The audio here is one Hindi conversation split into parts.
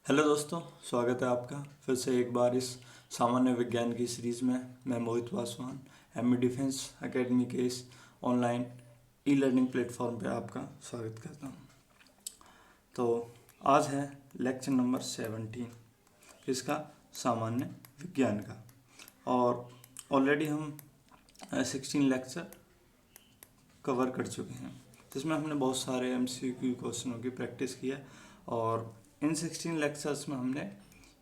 हेलो दोस्तों, स्वागत है आपका फिर से एक बार इस सामान्य विज्ञान की सीरीज़ में। मैं मोहित पासवान एमई डिफेंस एकेडमी के इस ऑनलाइन ई लर्निंग प्लेटफॉर्म पे आपका स्वागत करता हूँ। तो आज है लेक्चर नंबर 17 इसका सामान्य विज्ञान का, और ऑलरेडी हम 16 लेक्चर कवर कर चुके हैं। तो इसमें हमने बहुत सारे MCQ क्वेश्चनों की प्रैक्टिस की है, और इन 16 लेक्चर्स में हमने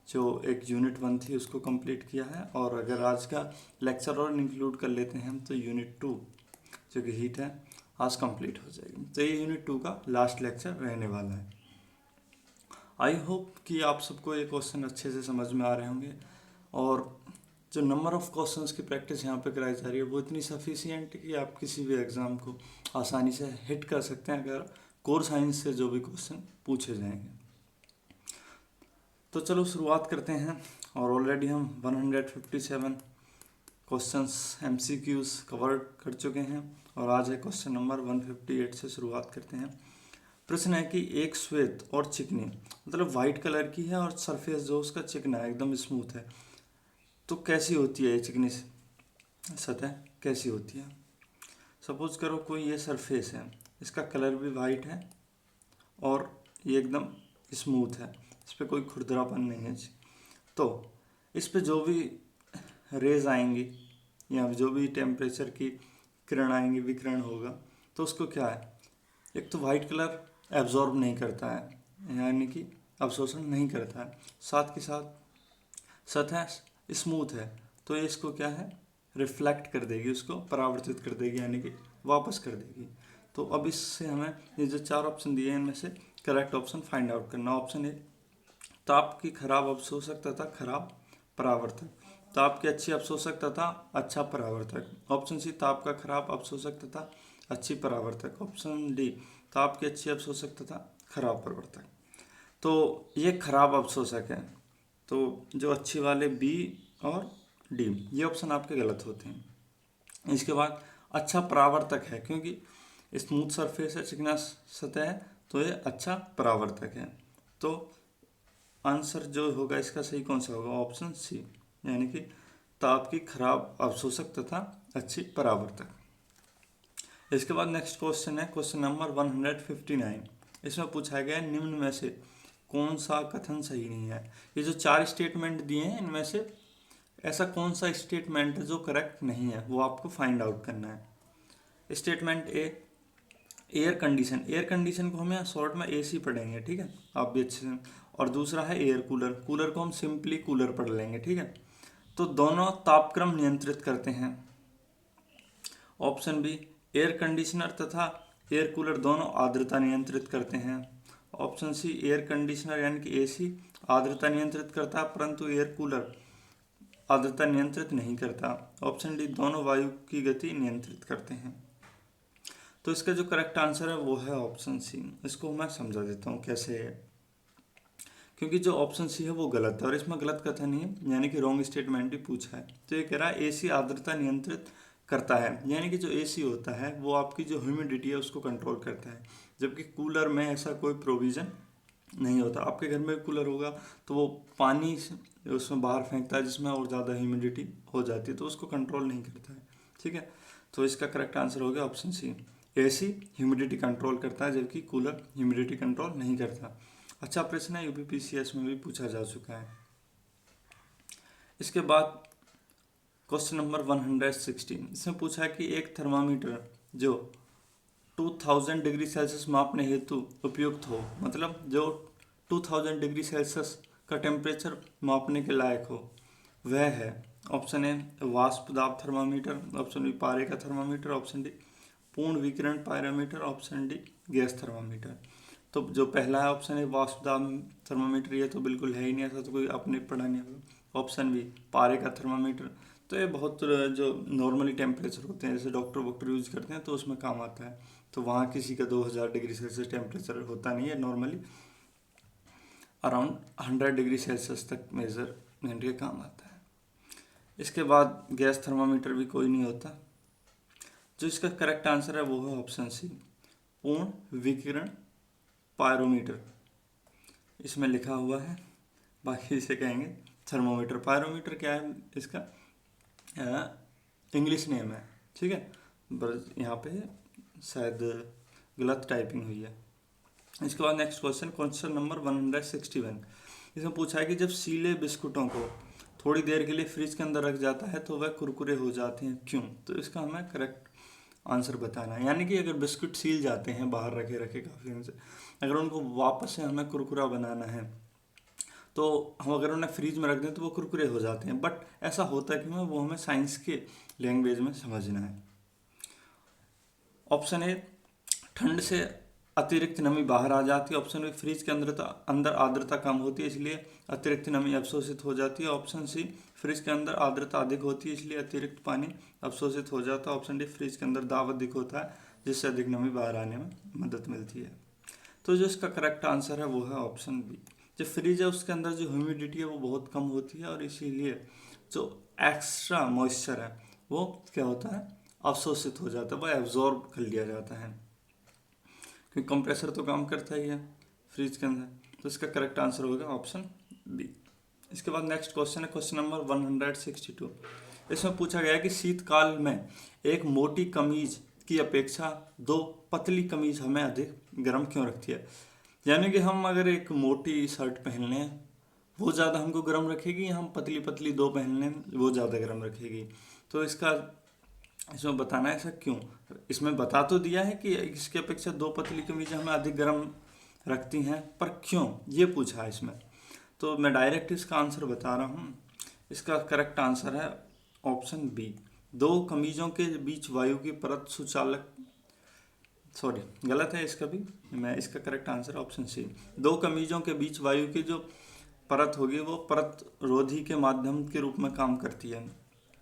जो एक यूनिट 1 थी उसको कंप्लीट किया है। और अगर आज का लेक्चर और इंक्लूड कर लेते हैं हम तो यूनिट 2 जो कि हीट है आज कंप्लीट हो जाएगी। तो ये यूनिट 2 का लास्ट लेक्चर रहने वाला है। आई होप कि आप सबको ये क्वेश्चन अच्छे से समझ में आ रहे होंगे, और जो नंबर ऑफ क्वेश्चंस की प्रैक्टिस यहाँ पे कराई जा रही है वो इतनी सफिशिएंट है कि आप किसी भी एग्ज़ाम को आसानी से हिट कर सकते हैं अगर कोर साइंस से जो भी क्वेश्चन पूछे जाएंगे। तो चलो शुरुआत करते हैं। और ऑलरेडी हम 157 क्वेश्चंस MCQs कवर कर चुके हैं, और आज है क्वेश्चन नंबर 158 से शुरुआत करते हैं। प्रश्न है कि एक श्वेत और चिकनी, मतलब वाइट कलर की है और सरफेस जो उसका चिकना है, एकदम स्मूथ है, तो कैसी होती है ये चिकनी सतह, कैसी होती है। सपोज करो कोई ये सरफेस है, इसका कलर भी वाइट है और ये एकदम स्मूथ है, इस पर कोई खुरदरापन नहीं है। तो इस पे जो भी रेज आएंगी या जो भी टेम्परेचर की किरण आएंगी, विकिरण होगा, तो उसको क्या है, एक तो वाइट कलर एब्जॉर्ब नहीं करता है, यानी कि अवशोषण नहीं करता है, साथ के साथ सतह स्मूथ है तो ये इसको क्या है, रिफ्लेक्ट कर देगी, उसको परावर्तित कर देगी, यानी कि वापस कर देगी। तो अब इससे हमें ये जो 4 ऑप्शन दिए हैं इनमें से करेक्ट ऑप्शन फाइंड आउट करना। ऑप्शन ए, ताप की खराब अवशोषक तथा खराब परावर्तक। ताप की अच्छी अवशोषक तथा अच्छा परावर्तक। ऑप्शन सी, ताप का खराब अवशोषक तथा अच्छी परावर्तक। ऑप्शन डी, ताप की अच्छी अवशोषक तथा खराब परावर्तक। तो ये खराब अवशोषक है, तो जो अच्छी वाले बी और डी, ये ऑप्शन आपके गलत होते हैं। इसके बाद अच्छा परावर्तक है, क्योंकि स्मूथ सरफेस है, चिकना सतह है, तो ये अच्छा परावर्तक है। तो आंसर जो होगा इसका सही कौन सा होगा, ऑप्शन सी, यानी कि ताप की खराब अवशोषक तथा अच्छी परावर्तक। इसके बाद नेक्स्ट क्वेश्चन है क्वेश्चन नंबर 159। इसमें पूछा गया है निम्न में से कौन सा कथन सही नहीं है। ये जो 4 स्टेटमेंट दिए हैं इनमें से ऐसा कौन सा स्टेटमेंट है जो करेक्ट नहीं है, वो आपको फाइंड आउट करना है। Statement A, air condition. Air condition को हम यहाँ शॉर्ट में AC पढ़ेंगे, ठीक है, आप भी अच्छे से। और दूसरा है एयर कूलर। कूलर को हम सिंपली कूलर पढ़ लेंगे, ठीक है। तो दोनों तापक्रम नियंत्रित करते हैं। ऑप्शन बी, एयर कंडीशनर तथा एयर कूलर दोनों आर्द्रता नियंत्रित करते हैं। ऑप्शन सी, एयर कंडीशनर यानी कि AC आर्द्रता नियंत्रित करता है, परंतु एयर कूलर आर्द्रता नियंत्रित नहीं करता। ऑप्शन डी, दोनों वायु की गति नियंत्रित करते हैं। तो इसका जो करेक्ट आंसर है वो है ऑप्शन सी। इसको मैं समझा देता हूँ कैसे है, क्योंकि जो ऑप्शन सी है वो गलत है और इसमें गलत कथन नहीं है, यानी कि रॉन्ग स्टेटमेंट भी पूछा है। तो ये कह रहा है AC आर्द्रता नियंत्रित करता है, यानी कि जो AC होता है वो आपकी जो ह्यूमिडिटी है उसको कंट्रोल करता है, जबकि कूलर में ऐसा कोई प्रोविज़न नहीं होता। आपके घर में कूलर होगा तो वो पानी उसमें बाहर फेंकता है जिसमें और ज़्यादा ह्यूमिडिटी हो जाती है, तो उसको कंट्रोल नहीं करता है, ठीक है। तो इसका करेक्ट आंसर हो गया option C. AC humidity control करता है जबकि कूलर ह्यूमिडिटी कंट्रोल नहीं करता। अच्छा प्रश्न है, UPPCS में भी पूछा जा चुका है। इसके बाद क्वेश्चन नंबर 116। इसमें पूछा है कि एक थर्मामीटर जो 2000 डिग्री सेल्सियस मापने हेतु उपयुक्त हो, मतलब जो 2000 डिग्री सेल्सियस का टेम्परेचर मापने के लायक हो, वह है। ऑप्शन ए, वाष्प दाब थर्मामीटर। ऑप्शन बी, पारे का थर्मामीटर। ऑप्शन डी, पूर्ण विकिरण pyrometer. Option D, gas thermometer. तो जो पहला है ऑप्शन है वाष्प दाब थर्मामीटर, ये तो बिल्कुल है ही नहीं, ऐसा तो कोई आपने पढ़ा नहीं होगा। ऑप्शन बी, पारे का थर्मामीटर, तो ये बहुत जो नॉर्मली टेम्परेचर होते हैं जैसे डॉक्टर वॉक्टर यूज करते हैं तो उसमें काम आता है। तो वहाँ किसी का 2000 डिग्री सेल्सियस टेम्परेचर होता नहीं है, नॉर्मली अराउंड 100 डिग्री सेल्सियस तक मेजरमेंट के काम आता है। इसके बाद गैस थर्मामीटर भी कोई नहीं होता। जो इसका करेक्ट आंसर है वो है ऑप्शन सी, पूर्ण विकिरण पायरोमीटर। इसमें लिखा हुआ है बाकी इसे कहेंगे थर्मोमीटर। पायरोमीटर क्या है इसका इंग्लिश नेम है, ठीक है, बस यहाँ पे शायद गलत टाइपिंग हुई है। इसके बाद नेक्स्ट क्वेश्चन नंबर 161। इसमें पूछा है कि जब सीले बिस्कुटों को थोड़ी देर के लिए फ्रिज के अंदर रख जाता है तो वह कुरकुरे हो जाते हैं, क्यों? तो इसका हमें करेक्ट आंसर बताना है। यानी कि अगर बिस्कुट सील जाते हैं बाहर रखे रखे काफ़ी दिन से, अगर उनको वापस से हमें कुरकुरा बनाना है तो हम अगर उन्हें फ्रीज में रख दें तो वो कुरकुरे हो जाते हैं। बट ऐसा होता है कि वो हमें साइंस के लैंग्वेज में समझना है। ऑप्शन ए, ठंड से अतिरिक्त नमी बाहर आ जाती है। ऑप्शन बी, फ्रिज के अंदर आर्द्रता कम होती है इसलिए अतिरिक्त नमी अवशोषित हो जाती है। ऑप्शन सी, फ्रिज के अंदर आर्द्रता अधिक होती है इसलिए अतिरिक्त पानी अवशोषित हो जाता है। ऑप्शन डी, फ्रिज के अंदर दाब अधिक होता है जिससे अधिक नमी बाहर आने में मदद मिलती है। तो जो इसका करेक्ट आंसर है वो है ऑप्शन बी। जो फ्रिज है उसके अंदर जो ह्यूमिडिटी है वो बहुत कम होती है और इसीलिए जो एक्स्ट्रा मॉइस्चर है वो क्या होता है, अवशोषित हो जाता है, वह एब्जॉर्ब कर लिया जाता है, क्योंकि कंप्रेसर तो काम करता ही है फ्रिज के अंदर। तो इसका करेक्ट आंसर होगा ऑप्शन बी। इसके बाद नेक्स्ट क्वेश्चन है क्वेश्चन नंबर 162। इसमें पूछा गया है कि शीतकाल में एक मोटी कमीज की अपेक्षा दो पतली कमीज हमें अधिक गर्म क्यों रखती है? यानी कि हम अगर एक मोटी शर्ट पहन लें वो ज़्यादा हमको गर्म रखेगी, या हम पतली पतली दो पहन लें वो ज़्यादा गर्म रखेगी? तो इसमें बताना है ऐसा क्यों। इसमें बता तो दिया है कि इसकी अपेक्षा दो पतली कमीजें हमें अधिक गर्म रखती हैं, पर क्यों ये पूछा है इसमें। तो मैं डायरेक्ट इसका आंसर बता रहा हूँ। इसका करेक्ट आंसर है ऑप्शन बी। दो कमीजों के बीच वायु की परत सुचालक, सॉरी गलत है इसका भी, मैं इसका करेक्ट आंसर ऑप्शन सी। दो कमीजों के बीच वायु की जो परत होगी वो परत रोधी के माध्यम के रूप में काम करती है।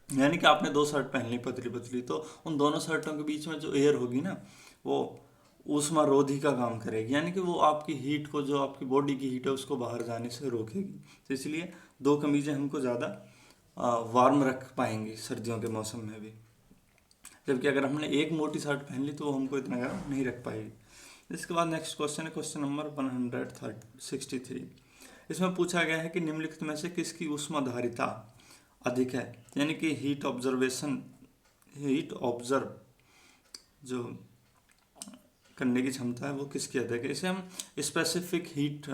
यानी कि आपने दो शर्ट पहन ली पतली पतली, तो उन दोनों शर्टों के बीच में जो एयर होगी ना वो ऊष्मा रोधी का काम करेगी, यानी कि वो आपकी हीट को, जो आपकी बॉडी की हीट है उसको बाहर जाने से रोकेगी। तो इसलिए दो कमीजें हमको ज़्यादा वार्म रख पाएंगी सर्दियों के मौसम में भी, जबकि अगर हमने एक मोटी शर्ट पहन ली तो वो हमको इतना गर्म नहीं रख पाएगी। इसके बाद नेक्स्ट क्वेश्चन है क्वेश्चन नंबर 163। इसमें पूछा गया है कि निम्नलिखित में से किसकी ऊष्माधारिता अधिक है? यानी कि हीट ऑब्जर्व जो करने की क्षमता है वो किसकी अधिक है? इसे हम स्पेसिफिक हीट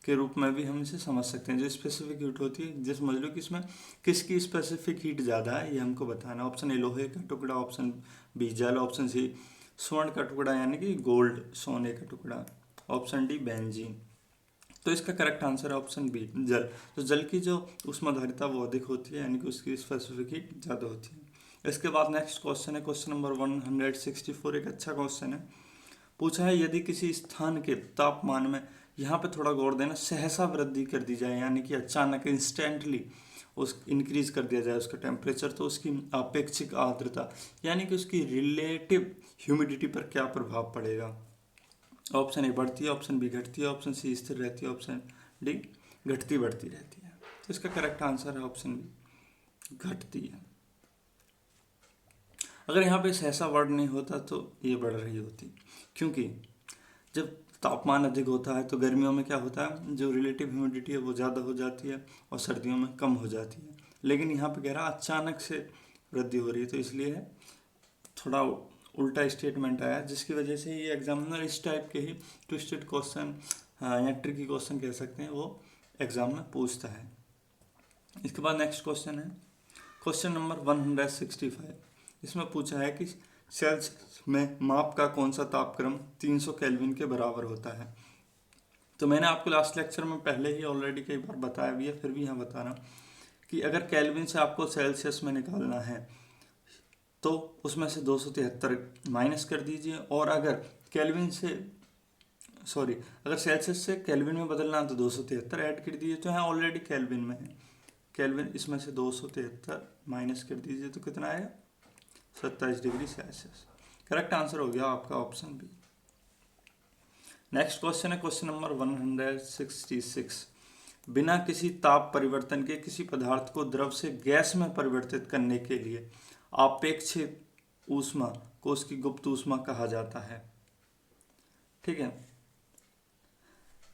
के रूप में भी हम इसे समझ सकते हैं। जो स्पेसिफिक हीट होती है, जैसे समझ लो कि इसमें किसकी स्पेसिफिक हीट ज़्यादा है ये हमको बताना। ऑप्शन ए, लोहे का टुकड़ा। ऑप्शन बी, जल। ऑप्शन सी, स्वर्ण का टुकड़ा यानी कि गोल्ड, सोने का टुकड़ा। Option D, benzene. तो इसका करेक्ट आंसर है ऑप्शन बी, जल। तो जल की जो ऊष्माधारिता वो अधिक होती है, यानी कि उसकी स्पेसिफिक हीट ज़्यादा होती है। इसके बाद नेक्स्ट क्वेश्चन है क्वेश्चन नंबर 164। एक अच्छा क्वेश्चन है। पूछा है यदि किसी स्थान के तापमान में, यहाँ पे थोड़ा गौर देना, सहसा वृद्धि कर दी जाए, यानी कि अचानक इंस्टेंटली उस इंक्रीज कर दिया जाए उसका टेम्परेचर, तो उसकी अपेक्षिक आर्द्रता यानी कि उसकी रिलेटिव ह्यूमिडिटी पर क्या प्रभाव पड़ेगा? ऑप्शन ए, बढ़ती है। ऑप्शन बी, घटती है। ऑप्शन सी, स्थिर रहती है। ऑप्शन डी, घटती बढ़ती रहती है। तो इसका करेक्ट आंसर है ऑप्शन बी, घटती है। अगर यहाँ पे सहसा वर्ड नहीं होता तो ये बढ़ रही होती, क्योंकि जब तापमान अधिक होता है तो गर्मियों में क्या होता है, जो रिलेटिव ह्यूमिडिटी है वो ज़्यादा हो जाती है और सर्दियों में कम हो जाती है। लेकिन यहाँ पे कह रहा अचानक से वृद्धि हो रही है, तो इसलिए थोड़ा उल्टा स्टेटमेंट आया, जिसकी वजह से ये एग्जामिनर इस टाइप के ही ट्विस्टेड क्वेश्चन या ट्रिकी क्वेश्चन कह सकते हैं वो एग्जाम में पूछता है। इसके बाद नेक्स्ट क्वेश्चन है क्वेश्चन नंबर 165। इसमें पूछा है कि सेल्सियस में माप का कौन सा तापक्रम 300 केल्विन के बराबर होता है? तो मैंने आपको लास्ट लेक्चर में पहले ही ऑलरेडी कई बार बताया भी है, फिर भी यहाँ बता रहा हूँ कि अगर केल्विन से आपको सेल्सियस में निकालना है तो उसमें से 273 माइनस कर दीजिए, और अगर अगर सेल्सियस से केल्विन में बदलना है तो 273 ऐड कर दीजिए। तो यहाँ ऑलरेडी केल्विन में है, केल्विन इसमें से 273 माइनस कर दीजिए तो कितना आएगा, 27 डिग्री सेल्सियस। करेक्ट आंसर हो गया आपका ऑप्शन बी। नेक्स्ट क्वेश्चन है क्वेश्चन नंबर 166। बिना किसी ताप परिवर्तन के किसी पदार्थ को द्रव से गैस में परिवर्तित करने के लिए आपेक्षिक ऊष्मा को उसकी गुप्त ऊष्मा कहा जाता है। ठीक है,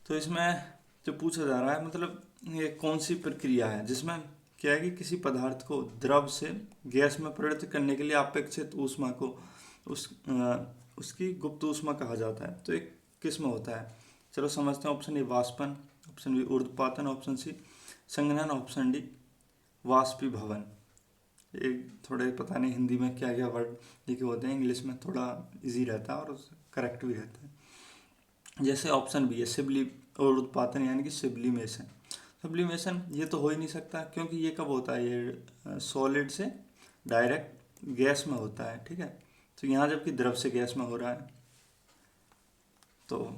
तो इसमें जो पूछा जा रहा है मतलब ये कौन सी प्रक्रिया है जिसमें क्या है कि किसी पदार्थ को द्रव से गैस में परिवर्तित करने के लिए अपेक्षित ऊष्मा को उसकी गुप्त ऊष्मा कहा जाता है। तो एक किस्म होता है। चलो समझते हैं। ऑप्शन ए वाष्पन, ऑप्शन बी ऊर्ध्वपातन, ऑप्शन सी संघनन, ऑप्शन डी वाष्पीभवन। एक थोड़े पता नहीं हिंदी में क्या क्या वर्ड लिखे होते हैं, इंग्लिश में थोड़ा इजी रहता है और करेक्ट भी रहता है। जैसे ऑप्शन बी है सिबली और उत्पादन यानी कि सिब्लिमेशन। सब्लिमेशन ये तो हो ही नहीं सकता क्योंकि ये कब होता है, ये सॉलिड से डायरेक्ट गैस में होता है। ठीक है, तो यहाँ जबकि द्रव से गैस में हो रहा है। तो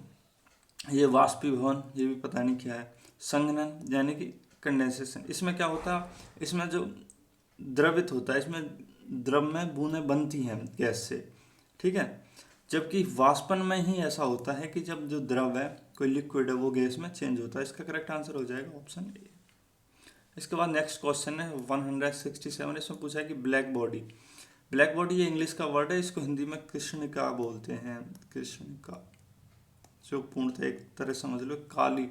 ये वाष्पीभवन ये भी पता नहीं क्या है। संघनन यानी कि कंडेंसेशन, इसमें क्या होता है, इसमें जो द्रवित होता है, इसमें द्रव में बूंदें बनती हैं गैस से। ठीक है, जबकि वाष्पन में ही ऐसा होता है कि जब जो द्रव है कोई लिक्विड है वो गैस में चेंज होता है। इसका करेक्ट आंसर हो जाएगा ऑप्शन ए। इसके बाद नेक्स्ट क्वेश्चन है 167। इसमें पूछा है कि ब्लैक बॉडी। ब्लैक बॉडी ये इंग्लिश का वर्ड है, इसको हिंदी में कृष्णिका बोलते हैं। कृष्णिका जो पूर्णतः एक तरह समझ लो काली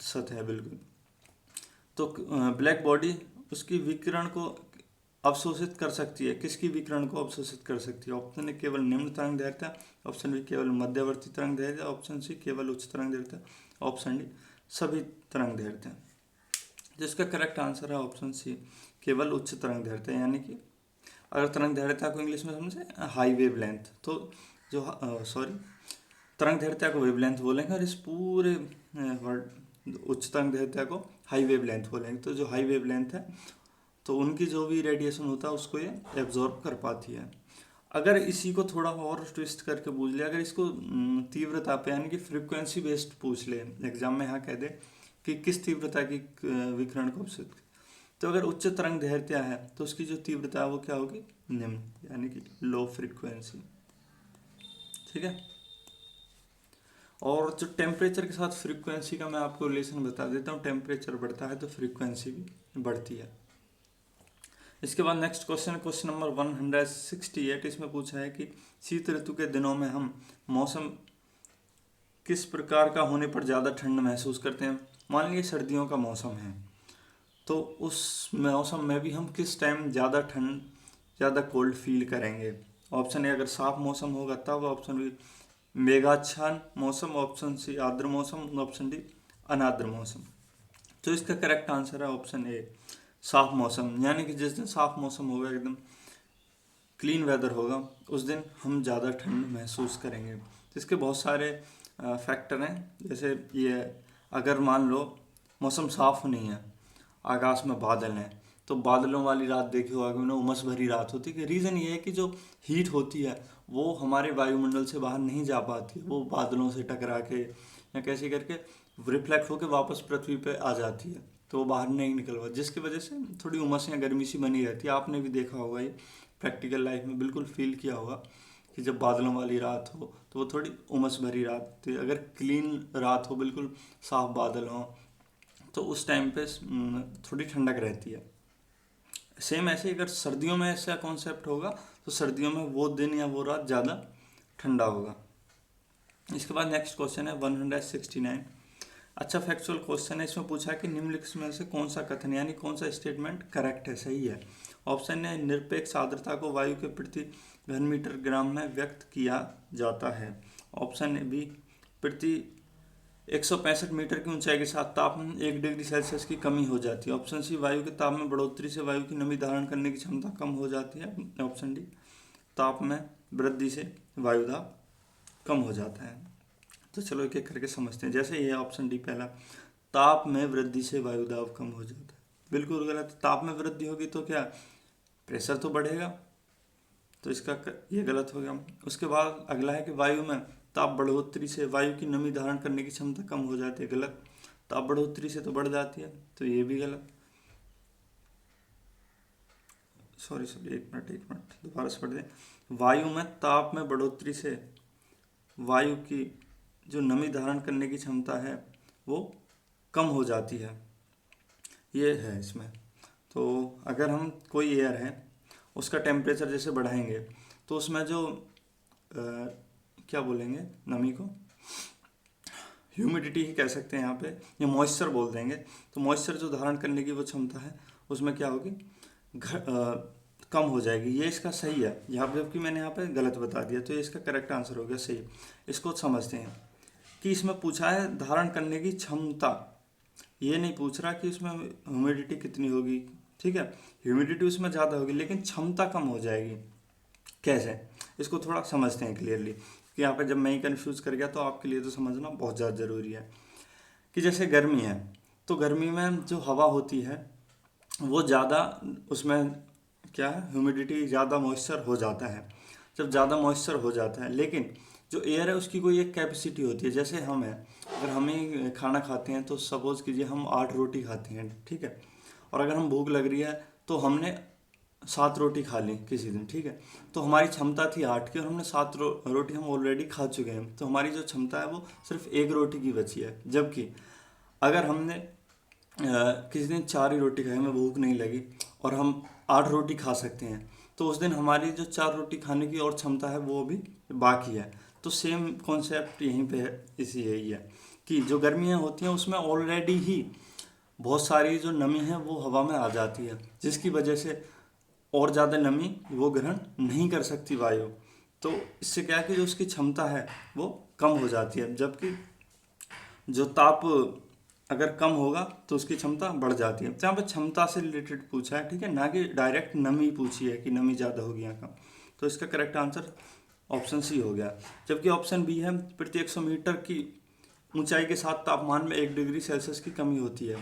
सतह है बिल्कुल। तो ब्लैक बॉडी उसकी विकिरण को अवशोषित कर सकती है। किसकी विकिरण को अवशोषित कर सकती है? ऑप्शन ए केवल निम्न तरंग दैर्घ्य, ऑप्शन बी केवल मध्यवर्ती तरंग दैर्घ्य, ऑप्शन सी केवल उच्च तरंग दैर्घ्य, ऑप्शन डी सभी तरंग दैर्घ्य। जिसका करेक्ट आंसर है ऑप्शन सी केवल उच्च तरंग दैर्घ्य। यानी कि अगर तरंग दैर्घ्यता को इंग्लिश में समझे हाई वेव लेंथ, तो जो तरंग दैर्घ्यता को वेव लेंथ बोलेंगे और इस पूरे वर्ड उच्च तरंग दैर्घ्यता को हाई वेव लेंथ बोलेंगे। तो जो हाई वेव लेंथ है तो उनकी जो भी रेडिएशन होता है उसको ये एब्जॉर्ब कर पाती है। अगर इसी को थोड़ा और ट्विस्ट करके पूछ ले, अगर इसको तीव्रता पे यानी कि फ्रीक्वेंसी बेस्ड पूछ ले एग्जाम में, यहाँ कह दे कि किस तीव्रता की विकिरण को अवशोषित, तो अगर उच्च तरंग दैर्घ्यता है तो उसकी जो तीव्रता है वो क्या होगी, निम्न यानी कि लो फ्रीक्वेंसी। ठीक है, और जो टेम्परेचर के साथ फ्रीक्वेंसी का मैं आपको रिलेशन बता देता हूँ। टेम्परेचर बढ़ता है तो फ्रीक्वेंसी भी बढ़ती है। इसके बाद नेक्स्ट क्वेश्चन, क्वेश्चन नंबर 168। इसमें पूछा है कि शीत ऋतु के दिनों में हम मौसम किस प्रकार का होने पर ज़्यादा ठंड महसूस करते हैं। मान लीजिए सर्दियों का मौसम है तो उस मौसम में भी हम किस टाइम ज़्यादा ठंड ज़्यादा कोल्ड फील करेंगे। ऑप्शन ए अगर साफ मौसम होगा तब, ऑप्शन बी मेघाच्छादन मौसम, ऑप्शन सी आर्द्र मौसम, ऑप्शन डी अनार्द्र मौसम। तो इसका करेक्ट आंसर है ऑप्शन ए साफ मौसम। यानी कि जिस दिन साफ मौसम होगा, एकदम क्लीन वेदर होगा, उस दिन हम ज़्यादा ठंड महसूस करेंगे। तो इसके बहुत सारे फैक्टर हैं। जैसे ये अगर मान लो मौसम साफ नहीं है, आकाश में बादल हैं, तो बादलों वाली रात देखी होगा कि उमस भरी रात होती है। रीज़न ये है कि जो हीट होती है वो हमारे वायुमंडल से बाहर नहीं जा पाती, वो बादलों से टकरा के या कैसे करके रिफ्लेक्ट होकर वापस पृथ्वी पे आ जाती है, तो वो बाहर नहीं निकल पाती, जिसकी वजह से थोड़ी उमस या गर्मी सी बनी रहती है। आपने भी देखा होगा, ये प्रैक्टिकल लाइफ में बिल्कुल फील किया होगा कि जब बादलों वाली रात हो तो वो थोड़ी उमस भरी रात होती है। अगर क्लीन रात हो, बिल्कुल साफ बादल हो, तो उस टाइम पे थोड़ी ठंडक रहती है। सेम ऐसे अगर सर्दियों में ऐसा कॉन्सेप्ट होगा तो सर्दियों में वो दिन या वो रात ज़्यादा ठंडा होगा। इसके बाद नेक्स्ट क्वेश्चन है 169। अच्छा फैक्चुअल क्वेश्चन है। इसमें पूछा है कि निम्नलिखित में से कौन सा कथन यानी कौन सा स्टेटमेंट करेक्ट है, सही है। ऑप्शन है निरपेक्ष आर्द्रता को वायु के प्रति घन मीटर ग्राम में व्यक्त किया जाता है। ऑप्शन बी प्रति 165 मीटर की ऊंचाई के साथ तापमान 1 डिग्री सेल्सियस की कमी हो जाती है। ऑप्शन सी वायु के ताप में बढ़ोतरी से वायु की नमी धारण करने की क्षमता कम हो जाती है। ऑप्शन डी ताप में वृद्धि से वायु दाब कम हो जाता है। तो चलो एक एक करके समझते हैं। जैसे ये ऑप्शन डी पहला, ताप में वृद्धि से वायु दाब कम हो जाता है, बिल्कुल गलत। ताप में वृद्धि होगी तो क्या प्रेशर तो बढ़ेगा, तो इसका ये गलत हो गया। उसके बाद अगला है कि वायु में ताप बढ़ोतरी से वायु की नमी धारण करने की क्षमता कम हो जाती है, गलत। ताप बढ़ोतरी से तो बढ़ जाती है, तो ये भी गलत। सॉरी एक मिनट दोबारा से पढ़ दें। वायु में ताप में बढ़ोतरी से वायु की जो नमी धारण करने की क्षमता है वो कम हो जाती है, ये है इसमें। तो अगर हम कोई एयर है उसका टेम्परेचर जैसे बढ़ाएंगे तो उसमें जो क्या बोलेंगे नमी को, ह्यूमिडिटी ही कह सकते हैं यहाँ पे, या मॉइस्चर बोल देंगे। तो मॉइस्चर जो धारण करने की वो क्षमता है उसमें क्या होगी, कम हो जाएगी। ये इसका सही है यहाँ पे, जबकि मैंने यहाँ पे गलत बता दिया, तो ये इसका करेक्ट आंसर हो गया सही। इसको समझते हैं कि इसमें पूछा है धारण करने की क्षमता, ये नहीं पूछ रहा कि इसमें ह्यूमिडिटी कितनी होगी, ठीक है। ह्यूमिडिटी उसमें ज़्यादा होगी लेकिन क्षमता कम हो जाएगी। कैसे, इसको थोड़ा समझते हैं क्लियरली, कि यहाँ पे जब मैं ही कन्फ्यूज कर गया तो आपके लिए तो समझना बहुत ज़्यादा ज़रूरी है। कि जैसे गर्मी है, तो गर्मी में जो हवा होती है वो ज़्यादा, उसमें क्या है, ह्यूमिडिटी ज़्यादा, मॉइस्चर हो जाता है। जब ज़्यादा मॉइस्चर हो जाता है, लेकिन जो एयर है उसकी कोई एक कैपेसिटी होती है। जैसे हम हैं, अगर हम ही खाना खाते हैं तो सपोज़ कीजिए हम 8 रोटी खाते हैं, ठीक है। और अगर हम भूख लग रही है तो हमने 7 रोटी खा ली किसी दिन, ठीक है। तो हमारी क्षमता थी 8 की और हमने 7 रोटी हम ऑलरेडी खा चुके हैं, तो हमारी जो क्षमता है वो सिर्फ 1 रोटी की बची है। जबकि अगर हमने किसी दिन 4 ही रोटी खाई, हमें भूख नहीं लगी और हम 8 रोटी खा सकते हैं, तो उस दिन हमारी जो 4 रोटी खाने की और क्षमता है वो भी बाकी है। तो सेम कॉन्सेप्ट यहीं पे है, इसी यही है कि जो गर्मियाँ होती हैं उसमें ऑलरेडी ही बहुत सारी जो नमी है वो हवा में आ जाती है, जिसकी वजह से और ज़्यादा नमी वो ग्रहण नहीं कर सकती वायु। तो इससे क्या है कि जो उसकी क्षमता है वो कम हो जाती है, जबकि जो ताप अगर कम होगा तो उसकी क्षमता बढ़ जाती है। तो यहाँ पर क्षमता से रिलेटेड पूछा है, ठीक है, ना कि डायरेक्ट नमी पूछी है कि नमी ज़्यादा होगी या कम। तो इसका करेक्ट आंसर ऑप्शन सी हो गया। जबकि ऑप्शन बी है, प्रति 100 मीटर की ऊंचाई के साथ तापमान में 1 डिग्री सेल्सियस की कमी होती है।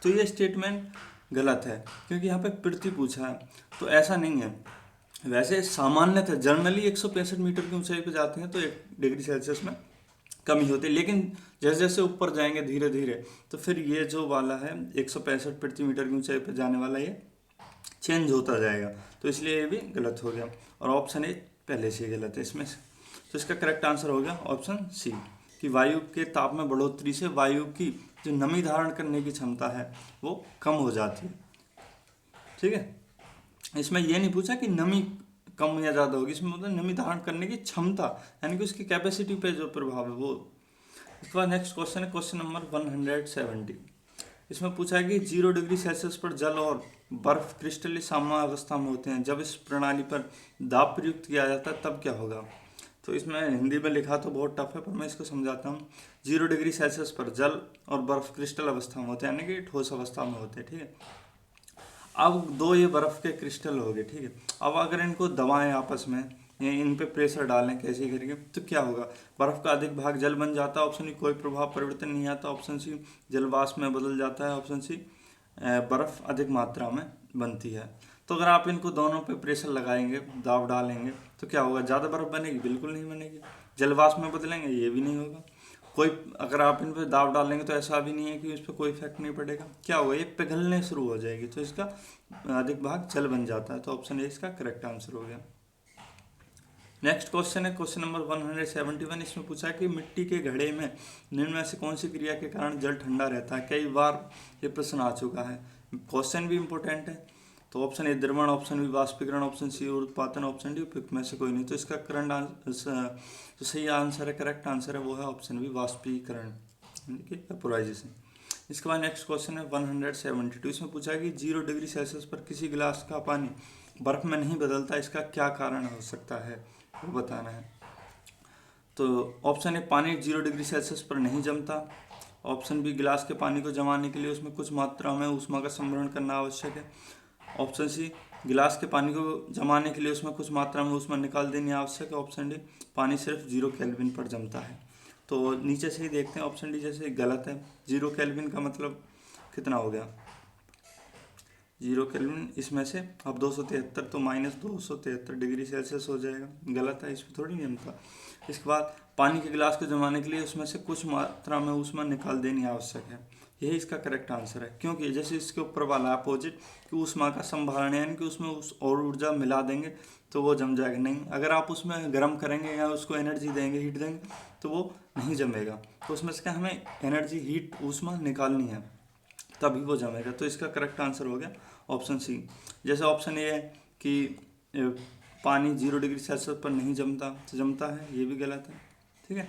तो ये स्टेटमेंट गलत है, क्योंकि यहाँ पे पृथ्वी पूछा है, तो ऐसा नहीं है। वैसे सामान्यतः जनरली 165 मीटर की ऊंचाई पे जाते हैं तो 1 डिग्री सेल्सियस में कमी होती है, लेकिन जैसे जैसे ऊपर जाएंगे धीरे धीरे तो फिर ये जो वाला है 165 प्रति मीटर की ऊंचाई पर जाने वाला ये चेंज होता जाएगा। तो इसलिए ये भी गलत हो गया, और ऑप्शन ए पहले से ही गलत है इसमें से। तो इसका करेक्ट आंसर हो गया ऑप्शन सी, कि वायु के ताप में बढ़ोतरी से वायु की जो नमी धारण करने की क्षमता है वो कम हो जाती है, ठीक है। इसमें यह नहीं पूछा कि नमी कम या ज़्यादा होगी, इसमें मतलब नमी धारण करने की क्षमता, यानी कि उसकी कैपेसिटी पे जो प्रभाव है वो। इसके बाद नेक्स्ट क्वेश्चन है क्वेश्चन नंबर 170। इसमें पूछा है कि 0 डिग्री सेल्सियस पर जल और बर्फ क्रिस्टलीय साम्य अवस्था में होते हैं, जब इस प्रणाली पर दाब प्रयुक्त किया जाता है तब क्या होगा। तो इसमें हिंदी में लिखा तो बहुत टफ है, पर मैं इसको समझाता हूँ। 0 डिग्री सेल्सियस पर जल और बर्फ क्रिस्टल अवस्था में होते हैं, यानी कि ठोस अवस्था में होते हैं, ठीक है। अब दो ये बर्फ के क्रिस्टल हो गए, ठीक है। अब अगर इनको दबाएं आपस में या इन पे प्रेशर डालें कैसे करके, तो क्या होगा, बर्फ का अधिक भाग जल बन जाता है, ऑप्शन ई कोई प्रभाव परिवर्तन नहीं आता, ऑप्शन सी जलवाष्प में बदल जाता है, ऑप्शन सी बर्फ अधिक मात्रा में बनती है। तो अगर आप इनको दोनों पे प्रेशर लगाएंगे, दाब डालेंगे, तो क्या होगा, ज़्यादा बर्फ बनेगी, बिल्कुल नहीं बनेगी। जलवाष्प में बदलेंगे, ये भी नहीं होगा। कोई अगर आप इन पर दाब डालेंगे तो ऐसा भी नहीं है कि इस पर कोई इफेक्ट नहीं पड़ेगा। क्या होगा, ये पिघलने शुरू हो जाएगी, तो इसका अधिक भाग जल बन जाता है। तो ऑप्शन ए इसका करेक्ट आंसर हो गया। नेक्स्ट क्वेश्चन है क्वेश्चन नंबर 171। इसमें पूछा है कि मिट्टी के घड़े में निम्न में से कौन सी क्रिया के कारण जल ठंडा रहता है। कई बार ये प्रश्न आ चुका है, क्वेश्चन भी इंपॉर्टेंट है। तो ऑप्शन ए द्रवण, ऑप्शन बी वाष्पीकरण, ऑप्शन सी उत्पादन, ऑप्शन डी उपयुक्त में से कोई नहीं। तो इसका करंट आंसर, जो सही आंसर है, करेक्ट आंसर है, वो है ऑप्शन बी वाष्पीकरण, यानी कि वेपोराइजेशन। इसके बाद नेक्स्ट क्वेश्चन है 172। इसमें पूछा है कि 0 डिग्री सेल्सियस पर किसी गिलास का पानी बर्फ में नहीं बदलता, इसका क्या कारण हो सकता है, वो बताना है। तो ऑप्शन ए पानी 0 डिग्री सेल्सियस पर नहीं जमता, ऑप्शन बी गिलास के पानी को जमाने के लिए उसमें कुछ मात्रा में ऊष्मा का संवरण करना आवश्यक है, ऑप्शन सी गिलास के पानी को जमाने के लिए उसमें कुछ मात्रा में ऊष्मा निकाल देनी आवश्यक है, ऑप्शन डी पानी सिर्फ 0 केल्विन पर जमता है। तो नीचे से ही देखते हैं, ऑप्शन डी जैसे गलत है। 0 केल्विन का मतलब कितना हो गया, 0 केल्विन, इसमें से अब 273 तो -273 डिग्री सेल्सियस हो जाएगा, गलत है, इसमें थोड़ी नहीं जमता। इसके बाद पानी के गिलास को जमाने के लिए उसमें से कुछ मात्रा में ऊष्मा निकाल देनी आवश्यक है, यही इसका करेक्ट आंसर है। क्योंकि जैसे इसके ऊपर वाला अपोजिट कि ऊष्मा का संभारण, यानी कि उसमें उस और ऊर्जा मिला देंगे तो वो जम जाएगा नहीं। अगर आप उसमें गर्म करेंगे या उसको एनर्जी देंगे, हीट देंगे, तो वो नहीं जमेगा। तो उसमें से क्या हमें एनर्जी, हीट, ऊष्मा निकालनी है, तभी वो जमेगा। तो इसका करेक्ट आंसर हो गया ऑप्शन सी। जैसे ऑप्शन ए है कि पानी 0 डिग्री सेल्सियस पर नहीं जमता, तो जमता है, ये भी गलत है, ठीक है।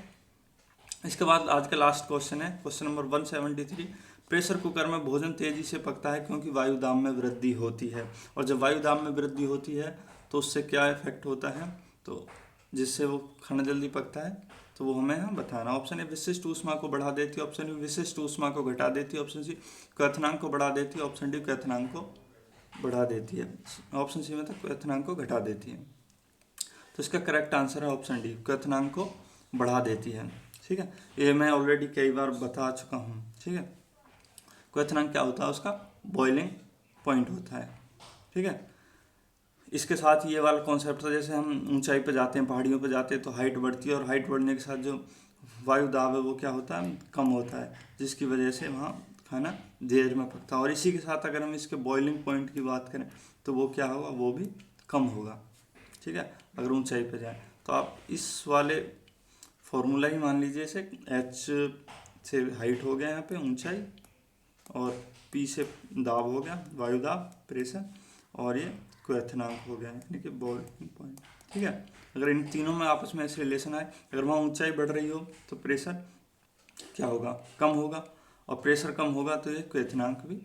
इसके बाद आज का लास्ट क्वेश्चन है क्वेश्चन नंबर 173। प्रेशर कुकर में भोजन तेजी से पकता है क्योंकि वायु दाब में वृद्धि होती है। और जब वायु दाब में वृद्धि होती है तो उससे क्या इफेक्ट होता है, तो जिससे वो खाना जल्दी पकता है, तो वो हमें यहाँ बताना। ऑप्शन ए विशिष्ट ऊष्मा को बढ़ा देती है, ऑप्शन बी विशिष्ट ऊष्मा को घटा देती है, ऑप्शन सी क्वथनांक को बढ़ा देती है, ऑप्शन डी क्वथनांक को बढ़ा देती है, ऑप्शन सी मतलब क्वथनांक को घटा देती है। तो इसका करेक्ट आंसर है ऑप्शन डी, क्वथनांक को बढ़ा देती है। ठीक है, ये मैं ऑलरेडी कई बार बता चुका हूँ। ठीक है, क्वथनांक क्या होता है, उसका बॉइलिंग पॉइंट होता है। ठीक है, इसके साथ ये वाला कॉन्सेप्ट था, जैसे हम ऊंचाई पे जाते हैं, पहाड़ियों पे जाते हैं तो हाइट बढ़ती है, और हाइट बढ़ने के साथ जो वायु दाब है वो क्या होता है, कम होता है, जिसकी वजह से वहाँ खाना देर में पकता है। और इसी के साथ अगर हम इसके बॉइलिंग पॉइंट की बात करें तो वो क्या होगा, वो भी कम होगा। ठीक है, अगर ऊंचाई पे जाए तो आप इस वाले फॉर्मूला ही मान लीजिए, इसे एच से हाइट हो गया यहाँ पे ऊंचाई, और पी से दाब हो गया, वायु दाब प्रेशर, और ये क्वथनांक हो गया यानी कि बॉइलिंग पॉइंट। ठीक है, अगर इन तीनों में आपस में ऐसे रिलेशन आए, अगर वहाँ ऊंचाई बढ़ रही हो तो प्रेशर क्या होगा, कम होगा, और प्रेशर कम होगा तो ये क्वथनांक भी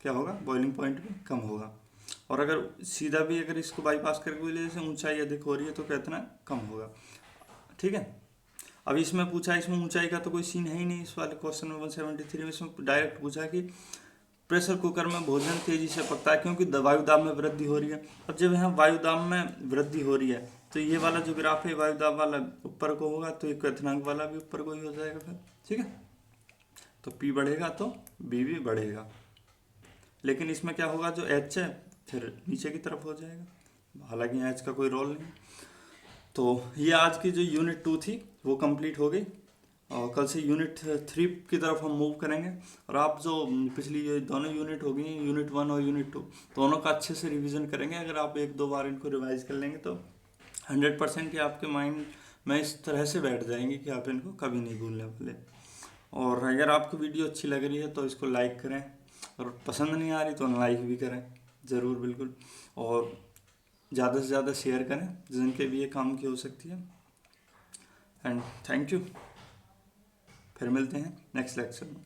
क्या होगा, बॉइलिंग पॉइंट भी कम होगा। और अगर सीधा भी अगर इसको बाईपास करके भी जैसे ऊंचाई अधिक हो रही है तो क्वथनांक कम होगा। ठीक है, अब इसमें पूछा, इसमें ऊंचाई का तो कोई सीन है ही नहीं इस वाले क्वेश्चन में 173 में। इसमें डायरेक्ट पूछा कि प्रेशर कुकर में भोजन तेजी से पकता है क्योंकि वायु दाब में वृद्धि हो रही है। अब जब यहाँ वायु दाब में वृद्धि हो रही है तो ये वाला जो ग्राफ है वायु दाब वाला ऊपर को होगा, तो ये क्वथनांक वाला भी ऊपर को ही हो जाएगा फिर। ठीक है, तो P बढ़ेगा तो B भी बढ़ेगा, लेकिन इसमें क्या होगा, जो H है फिर नीचे की तरफ हो जाएगा, हालांकि यहाँ H का कोई रोल नहीं। तो ये आज की जो यूनिट 2 थी वो कंप्लीट हो गई, और कल से यूनिट 3 की तरफ हम मूव करेंगे। और आप जो पिछली ये दोनों यूनिट हो गई, यूनिट 1 और यूनिट 2, दोनों का अच्छे से रिवीजन करेंगे। अगर आप एक दो बार इनको रिवाइज कर लेंगे तो 100% कि आपके माइंड में इस तरह से बैठ जाएंगे कि आप इनको कभी नहीं भूलने वाले। और अगर आपको वीडियो अच्छी लग रही है तो इसको लाइक करें, और पसंद नहीं आ रही तो अनलाइक भी करें ज़रूर, बिल्कुल। और ज़्यादा से ज़्यादा शेयर करें जिनके भी ये काम की हो सकती है। एंड थैंक यू, फिर मिलते हैं नेक्स्ट लेक्चर में।